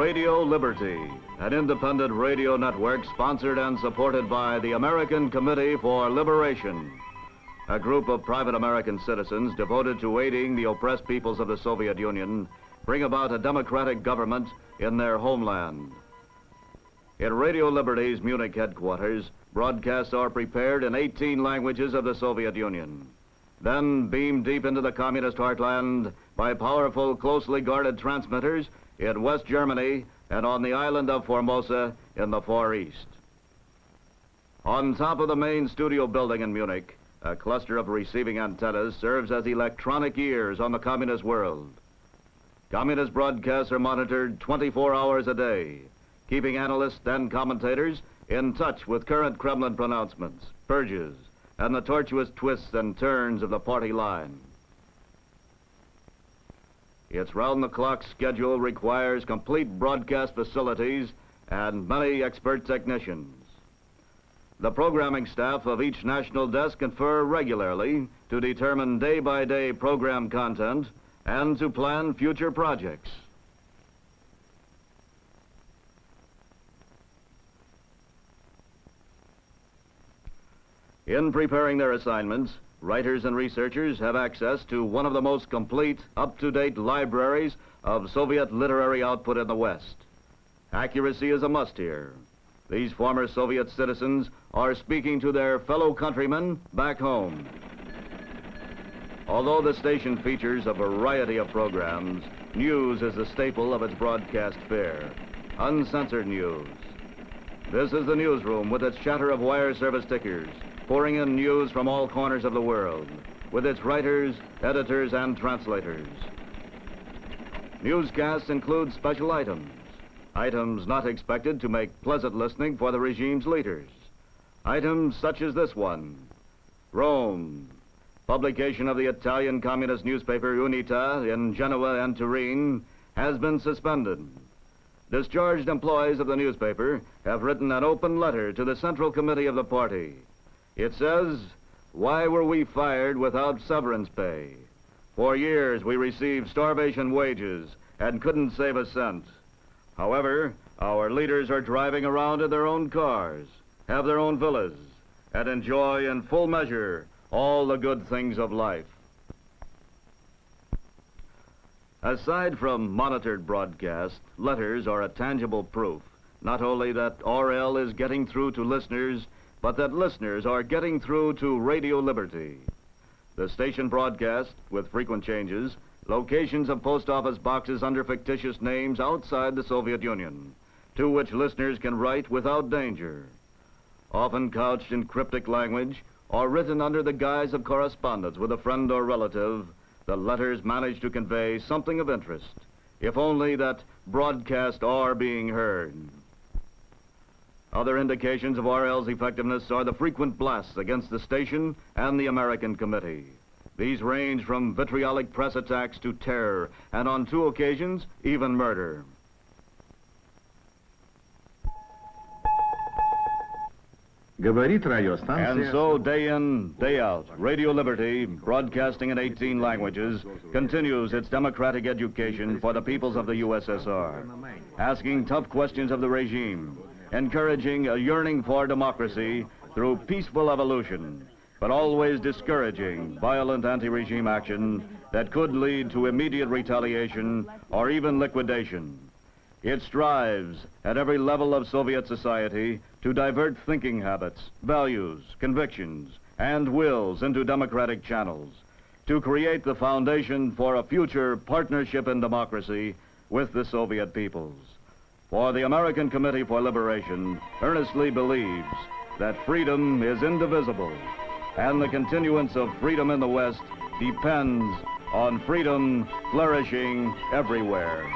Radio Liberty, an independent radio network sponsored and supported by the American Committee for Liberation, a group of private American citizens devoted to aiding the oppressed peoples of the Soviet Union bring about a democratic government in their homeland. In Radio Liberty's Munich headquarters, broadcasts are prepared in 18 languages of the Soviet Union, then beamed deep into the communist heartland by powerful, closely guarded transmitters in West Germany and on the island of Formosa in the Far East. On top of the main studio building in Munich, a cluster of receiving antennas serves as electronic ears on the communist world. Communist broadcasts are monitored 24 hours a day, keeping analysts and commentators in touch with current Kremlin pronouncements, purges, and the tortuous twists and turns of the party line. Its round-the-clock schedule requires complete broadcast facilities and many expert technicians. The programming staff of each national desk confer regularly to determine day-by-day program content and to plan future projects. In preparing their assignments, writers and researchers have access to one of the most complete, up-to-date libraries of Soviet literary output in the West. Accuracy is a must here. These former Soviet citizens are speaking to their fellow countrymen back home. Although the station features a variety of programs, news is the staple of its broadcast fare. Uncensored news. This is the newsroom with its chatter of wire service tickers, pouring in news from all corners of the world, with its writers, editors, and translators. Newscasts include special items not expected to make pleasant listening for the regime's leaders. Items such as this one, Rome, publication of the Italian communist newspaper Unità in Genoa and Turin, has been suspended. Discharged employees of the newspaper have written an open letter to the Central Committee of the party. It says, "Why were we fired without severance pay? For years we received starvation wages and couldn't save a cent. However, our leaders are driving around in their own cars, have their own villas, and enjoy in full measure all the good things of life." Aside from monitored broadcasts, letters are a tangible proof, not only that RL is getting through to listeners, but that listeners are getting through to Radio Liberty. The station broadcasts, with frequent changes, locations of post office boxes under fictitious names outside the Soviet Union, to which listeners can write without danger. Often couched in cryptic language or written under the guise of correspondence with a friend or relative, the letters manage to convey something of interest, if only that broadcasts are being heard. Other indications of RL's effectiveness are the frequent blasts against the station and the American Committee. These range from vitriolic press attacks to terror, and on 2 occasions, even murder. And so, day in, day out, Radio Liberty, broadcasting in 18 languages, continues its democratic education for the peoples of the USSR, asking tough questions of the regime, encouraging a yearning for democracy through peaceful evolution, but always discouraging violent anti-regime action that could lead to immediate retaliation or even liquidation. It strives at every level of Soviet society to divert thinking habits, values, convictions, and wills into democratic channels, to create the foundation for a future partnership in democracy with the Soviet peoples. For the American Committee for Liberation earnestly believes that freedom is indivisible, and the continuance of freedom in the West depends on freedom flourishing everywhere.